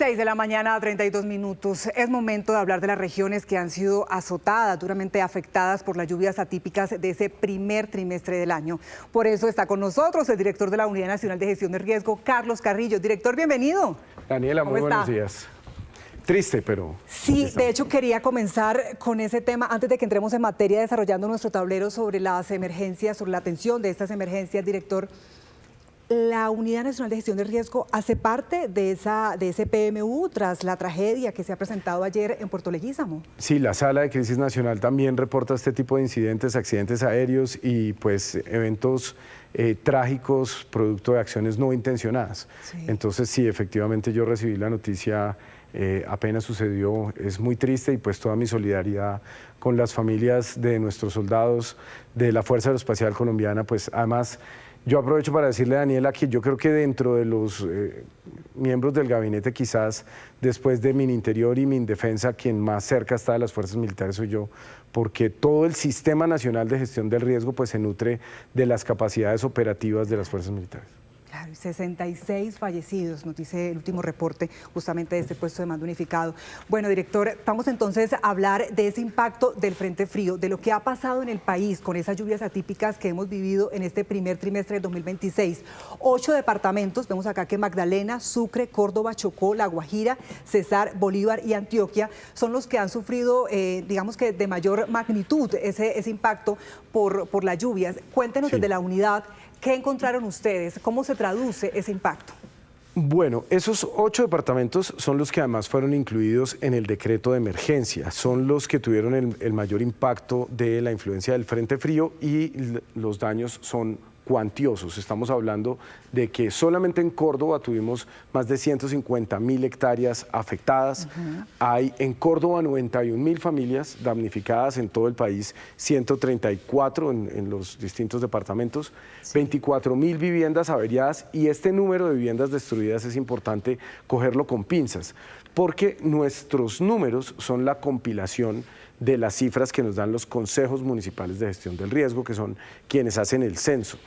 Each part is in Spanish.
6 de la mañana, 32 minutos. Es momento de hablar de las regiones que han sido azotadas, duramente afectadas por las lluvias atípicas de ese primer trimestre del año. Por eso está con nosotros el director de la Unidad Nacional de Gestión de Riesgo, Carlos Carrillo. Director, bienvenido. Daniela, muy buenos días. Triste, pero... Sí, de hecho quería comenzar con ese tema antes de que entremos en materia desarrollando nuestro tablero sobre las emergencias, sobre la atención de estas emergencias, director. ¿La Unidad Nacional de Gestión de Riesgo hace parte de ese PMU tras la tragedia que se ha presentado ayer en Puerto Leguízamo? Sí, la Sala de Crisis Nacional también reporta este tipo de incidentes, accidentes aéreos y pues eventos trágicos producto de acciones no intencionadas. Sí. Entonces sí, efectivamente yo recibí la noticia apenas sucedió, es muy triste y pues toda mi solidaridad con las familias de nuestros soldados de la Fuerza Aeroespacial Colombiana, pues además... Yo aprovecho para decirle a Daniela que yo creo que dentro de los miembros del gabinete, quizás después de Mininterior y Mindefensa, quien más cerca está de las fuerzas militares soy yo, porque todo el Sistema Nacional de Gestión del Riesgo pues, se nutre de las capacidades operativas de las fuerzas militares. Claro, 66 fallecidos, nos dice el último reporte justamente de este puesto de mando unificado. Bueno, director, vamos entonces a hablar de ese impacto del Frente Frío, de lo que ha pasado en el país con esas lluvias atípicas que hemos vivido en este primer trimestre del 2026. 8 departamentos, vemos acá que Magdalena, Sucre, Córdoba, Chocó, La Guajira, Cesar, Bolívar y Antioquia son los que han sufrido, digamos que de mayor magnitud ese impacto por las lluvias. Cuéntenos desde la unidad, ¿qué encontraron ustedes? ¿Cómo se traduce ese impacto? Bueno, esos 8 departamentos son los que además fueron incluidos en el decreto de emergencia, son los que tuvieron el mayor impacto de la influencia del Frente Frío y los daños son cuantiosos. Estamos hablando de que solamente en Córdoba tuvimos más de 150.000 hectáreas afectadas. Hay en Córdoba 91.000 familias damnificadas, en todo el país 134 en los distintos departamentos, 24.000 viviendas averiadas y este número de viviendas destruidas es importante cogerlo con pinzas porque nuestros números son la compilación de las cifras que nos dan los consejos municipales de gestión del riesgo, que son quienes hacen el censo.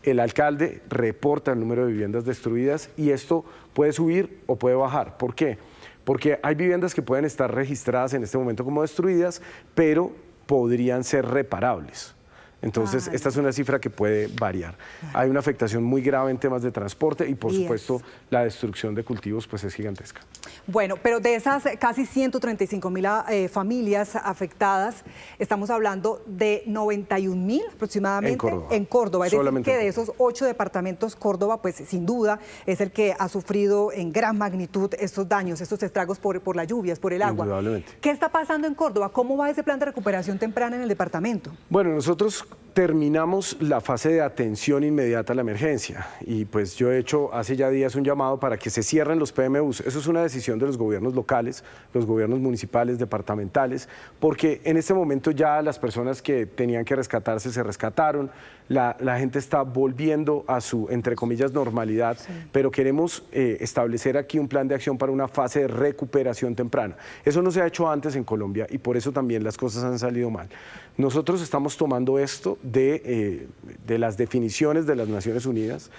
El alcalde reporta el número de viviendas destruidas y esto puede subir o puede bajar. ¿Por qué? Porque hay viviendas que pueden estar registradas en este momento como destruidas, pero podrían ser reparables. Entonces, esta es una cifra que puede variar. Hay una afectación muy grave en temas de transporte y, por supuesto, la destrucción de cultivos pues, es gigantesca. Bueno, pero de esas casi 135.000 familias afectadas, estamos hablando de 91.000 aproximadamente en Córdoba. Es decir, que de esos 8 departamentos, Córdoba, pues sin duda, es el que ha sufrido en gran magnitud estos daños, estos estragos por las lluvias, por el agua. Indudablemente. ¿Qué está pasando en Córdoba? ¿Cómo va ese plan de recuperación temprana en el departamento? Bueno, nosotros terminamos la fase de atención inmediata a la emergencia y pues yo he hecho hace ya días un llamado para que se cierren los PMUs. Eso es una decisión de los gobiernos locales, los gobiernos municipales, departamentales, porque en este momento ya las personas que tenían que rescatarse se rescataron, la gente está volviendo a su, entre comillas, normalidad, pero queremos establecer aquí un plan de acción para una fase de recuperación temprana. Eso no se ha hecho antes en Colombia y por eso también las cosas han salido mal. Nosotros estamos tomando esto de las definiciones de las Naciones Unidas.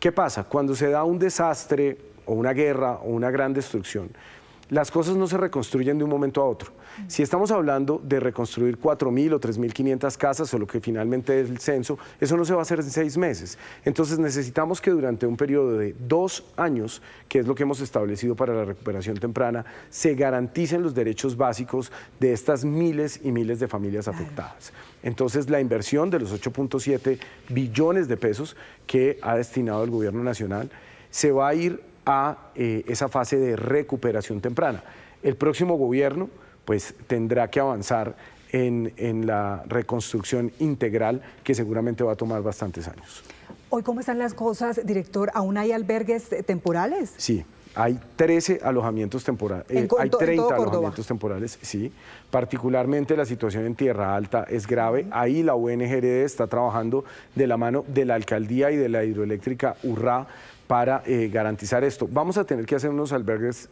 ¿Qué pasa? Cuando se da un desastre o una guerra o una gran destrucción, las cosas no se reconstruyen de un momento a otro. Si estamos hablando de reconstruir 4.000 o 3.500 casas o lo que finalmente es el censo, eso no se va a hacer en 6 meses. Entonces necesitamos que durante un periodo de 2 años, que es lo que hemos establecido para la recuperación temprana, se garanticen los derechos básicos de estas miles y miles de familias afectadas. Entonces la inversión de los 8.7 billones de pesos que ha destinado el gobierno nacional se va a ir a esa fase de recuperación temprana. El próximo gobierno pues tendrá que avanzar en la reconstrucción integral que seguramente va a tomar bastantes años. Hoy, ¿cómo están las cosas, director? ¿Aún hay albergues temporales? Sí. Hay 13 alojamientos temporales, hay 30 alojamientos temporales, sí. Particularmente la situación en Tierra Alta es grave. Ahí la UNGRD está trabajando de la mano de la alcaldía y de la hidroeléctrica Urrá para garantizar esto. Vamos a tener que hacer unos albergues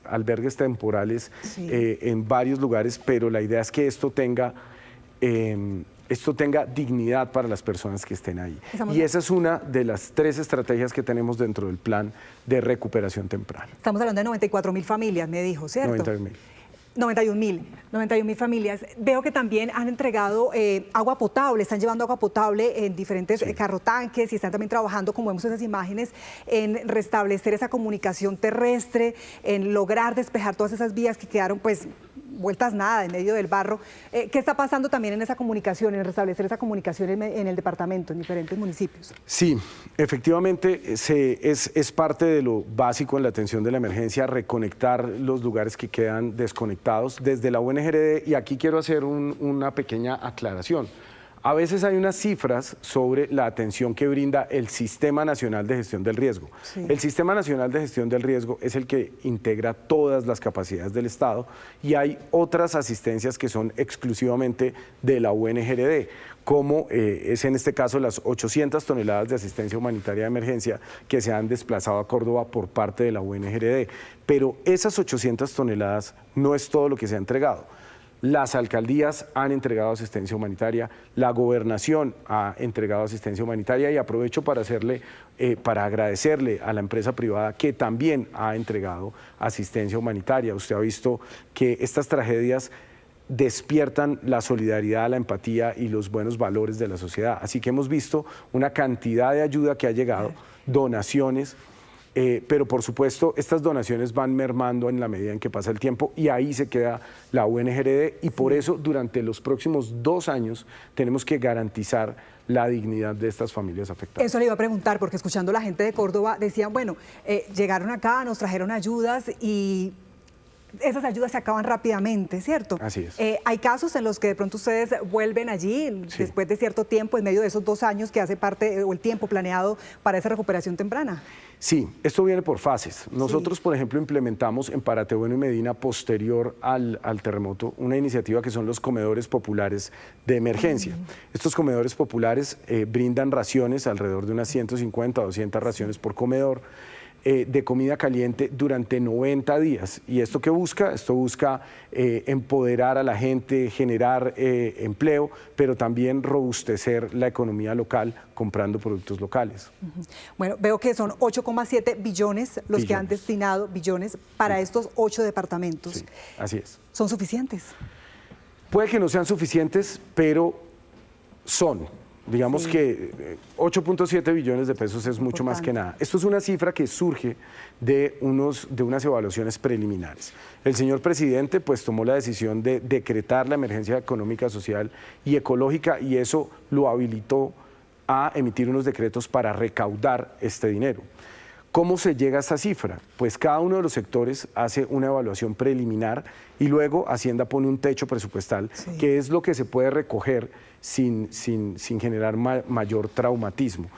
temporales en varios lugares, pero la idea es que esto tenga esto tenga dignidad para las personas que estén ahí. Estamos Y esa es una de las 3 estrategias que tenemos dentro del plan de recuperación temprana. Estamos hablando de 94.000 familias, me dijo, ¿cierto? 91.000. 91.000 familias. Veo que también han entregado agua potable, están llevando agua potable en diferentes carrotanques y están también trabajando, como vemos en esas imágenes, en restablecer esa comunicación terrestre, en lograr despejar todas esas vías que quedaron pues vueltas nada en medio del barro. ¿Qué está pasando también en esa comunicación, en restablecer esa comunicación en el departamento, en diferentes municipios? Sí, efectivamente es parte de lo básico en la atención de la emergencia, reconectar los lugares que quedan desconectados desde la UNGRD, y aquí quiero hacer una pequeña aclaración. A veces hay unas cifras sobre la atención que brinda el Sistema Nacional de Gestión del Riesgo. Sí. El Sistema Nacional de Gestión del Riesgo es el que integra todas las capacidades del Estado, y hay otras asistencias que son exclusivamente de la UNGRD, como es en este caso las 800 toneladas de asistencia humanitaria de emergencia que se han desplazado a Córdoba por parte de la UNGRD. Pero esas 800 toneladas no es todo lo que se ha entregado. Las alcaldías han entregado asistencia humanitaria, la gobernación ha entregado asistencia humanitaria, y aprovecho para agradecerle a la empresa privada que también ha entregado asistencia humanitaria. Usted ha visto que estas tragedias despiertan la solidaridad, la empatía y los buenos valores de la sociedad. Así que hemos visto una cantidad de ayuda que ha llegado, donaciones. Pero por supuesto estas donaciones van mermando en la medida en que pasa el tiempo, y ahí se queda la UNGRD, y por eso durante los próximos 2 años tenemos que garantizar la dignidad de estas familias afectadas. Eso le iba a preguntar, porque escuchando a la gente de Córdoba decían, bueno, llegaron acá, nos trajeron ayudas y esas ayudas se acaban rápidamente, ¿cierto? Así es. Hay casos en los que de pronto ustedes vuelven allí después de cierto tiempo, en medio de esos 2 años que hace parte, o el tiempo planeado para esa recuperación temprana. Sí, esto viene por fases. Nosotros, por ejemplo, implementamos en Paratebueno y Medina, posterior al terremoto, una iniciativa que son los comedores populares de emergencia. Estos comedores populares brindan raciones, alrededor de unas 150 o 200 raciones por comedor, de comida caliente durante 90 días. ¿Y esto qué busca? Esto busca empoderar a la gente, generar empleo, pero también robustecer la economía local comprando productos locales. Bueno, veo que son 8,7 billones los que han destinado, billones, para estos 8 departamentos. Sí, así es. ¿Son suficientes? Puede que no sean suficientes, pero son. Digamos que 8.7 billones de pesos es mucho más que nada. Esto es una cifra que surge de unas evaluaciones preliminares. El señor presidente pues tomó la decisión de decretar la emergencia económica, social y ecológica, y eso lo habilitó a emitir unos decretos para recaudar este dinero. ¿Cómo se llega a esta cifra? Pues cada uno de los sectores hace una evaluación preliminar, y luego Hacienda pone un techo presupuestal, que es lo que se puede recoger sin generar mayor traumatismo.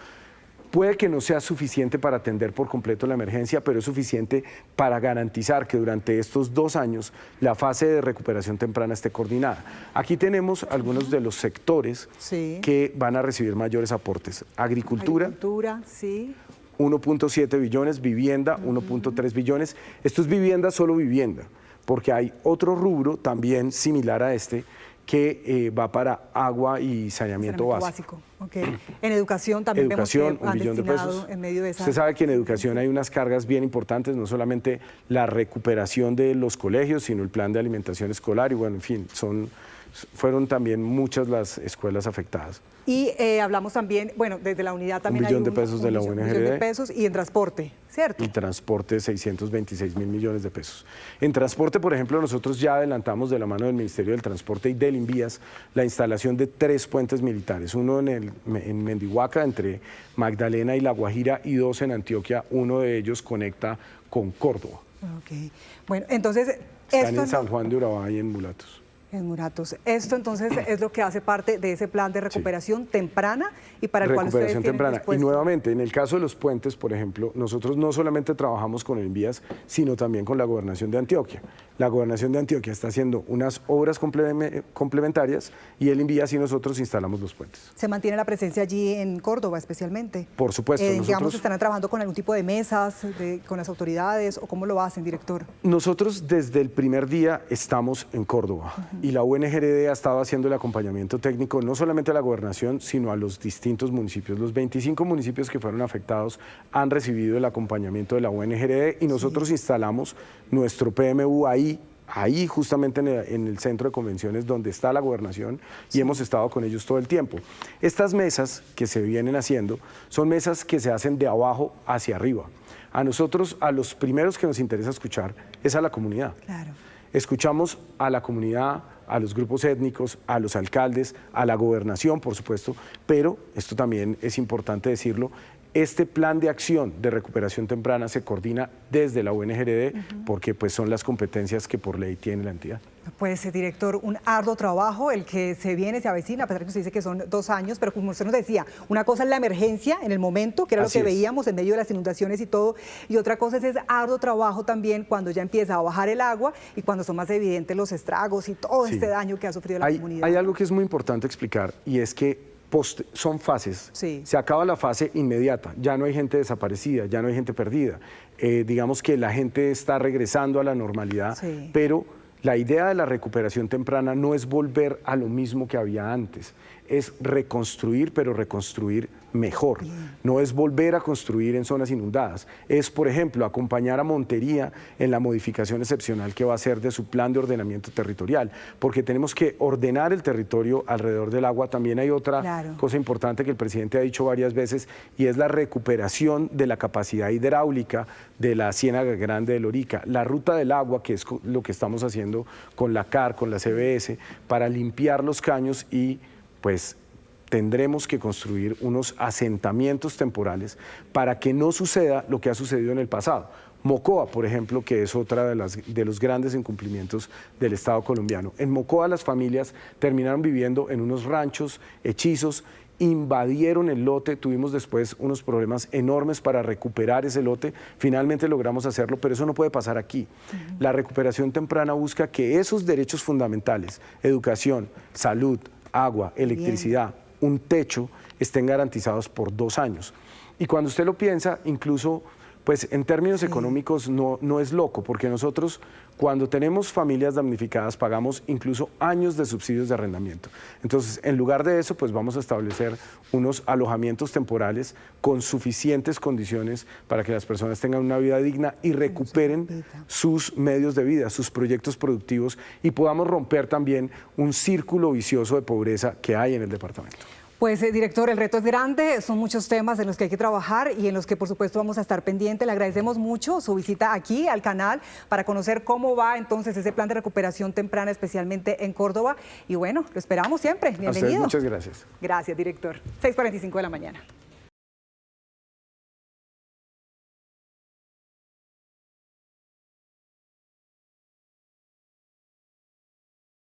Puede que no sea suficiente para atender por completo la emergencia, pero es suficiente para garantizar que durante estos 2 años la fase de recuperación temprana esté coordinada. Aquí tenemos algunos de los sectores que van a recibir mayores aportes. Agricultura, sí. 1.7 billones, vivienda, 1.3 billones. Esto es vivienda, solo vivienda, porque hay otro rubro también similar a este que va para agua y saneamiento básico. Okay. En educación también vemos que han 1 billón de pesos. En medio de esa... Usted sabe que en educación hay unas cargas bien importantes, no solamente la recuperación de los colegios, sino el plan de alimentación escolar, y bueno, en fin, fueron también muchas las escuelas afectadas. Y hablamos también, bueno, desde la unidad también $1 billón de pesos de la UNGRD. $1 billón de pesos, y en transporte, ¿cierto? Y transporte, 626.000 millones de pesos. En transporte, por ejemplo, nosotros ya adelantamos de la mano del Ministerio del Transporte y del Invías la instalación de 3 puentes militares, uno en Mendihuaca, entre Magdalena y La Guajira, y 2 en Antioquia. Uno de ellos conecta con Córdoba. Okay. Bueno, entonces... Están en San Juan de Urabá y en Mulatos. En Muratos. Esto entonces es lo que hace parte de ese plan de recuperación temprana, y para el cual ustedes tienen temprana. dispuesto. Y nuevamente, en el caso de los puentes, por ejemplo, nosotros no solamente trabajamos con el Invías, sino también con la Gobernación de Antioquia. La Gobernación de Antioquia está haciendo unas obras complementarias, y el Invías y nosotros instalamos los puentes. ¿Se mantiene la presencia allí en Córdoba especialmente? Por supuesto. Digamos, ¿estarán trabajando con algún tipo de mesas con las autoridades, o cómo lo hacen, director? Nosotros desde el primer día estamos en Córdoba, y la UNGRD ha estado haciendo el acompañamiento técnico no solamente a la gobernación, sino a los distintos municipios. Los 25 municipios que fueron afectados han recibido el acompañamiento de la UNGRD y nosotros instalamos nuestro PMU ahí justamente en el centro de convenciones donde está la gobernación y hemos estado con ellos todo el tiempo. Estas mesas que se vienen haciendo son mesas que se hacen de abajo hacia arriba. A nosotros, a los primeros que nos interesa escuchar es a la comunidad. Claro. Escuchamos a la comunidad, a los grupos étnicos, a los alcaldes, a la gobernación, por supuesto, pero esto también es importante decirlo, este plan de acción de recuperación temprana se coordina desde la UNGRD porque pues, son las competencias que por ley tiene la entidad. Pues, director, un arduo trabajo el que se viene, se avecina, a pesar que usted dice que son 2 años, pero como usted nos decía, una cosa es la emergencia en el momento, que era Así lo que es. veíamos en medio de las inundaciones y todo, y otra cosa es ese arduo trabajo también cuando ya empieza a bajar el agua y cuando son más evidentes los estragos y todo este daño que ha sufrido la comunidad. Hay algo que es muy importante explicar y es que son fases. Sí. Se acaba la fase inmediata, ya no hay gente desaparecida, ya no hay gente perdida. Digamos que la gente está regresando a la normalidad, pero la idea de la recuperación temprana no es volver a lo mismo que había antes, es reconstruir, pero reconstruir mejor. No es volver a construir en zonas inundadas, es, por ejemplo, acompañar a Montería en la modificación excepcional que va a hacer de su plan de ordenamiento territorial, porque tenemos que ordenar el territorio alrededor del agua. También hay otra cosa importante que el presidente ha dicho varias veces y es la recuperación de la capacidad hidráulica de la Ciénaga Grande de Lorica, la ruta del agua, que es lo que estamos haciendo con la CAR, con la CBS, para limpiar los caños y pues tendremos que construir unos asentamientos temporales para que no suceda lo que ha sucedido en el pasado. Mocoa, por ejemplo, que es otra de los grandes incumplimientos del Estado colombiano. En Mocoa las familias terminaron viviendo en unos ranchos hechizos, invadieron el lote, tuvimos después unos problemas enormes para recuperar ese lote, finalmente logramos hacerlo, pero eso no puede pasar aquí. La recuperación temprana busca que esos derechos fundamentales, educación, salud, agua, electricidad, un techo, estén garantizados por 2 años. Y cuando usted lo piensa, incluso pues en términos económicos no es loco, porque nosotros cuando tenemos familias damnificadas pagamos incluso años de subsidios de arrendamiento. Entonces, en lugar de eso, pues vamos a establecer unos alojamientos temporales con suficientes condiciones para que las personas tengan una vida digna y recuperen sus medios de vida, sus proyectos productivos y podamos romper también un círculo vicioso de pobreza que hay en el departamento. Pues, director, el reto es grande, son muchos temas en los que hay que trabajar y en los que, por supuesto, vamos a estar pendientes. Le agradecemos mucho su visita aquí al canal para conocer cómo va entonces ese plan de recuperación temprana, especialmente en Córdoba. Y bueno, lo esperamos siempre. Bienvenido. Muchas gracias. Gracias, director. 6:45 de la mañana.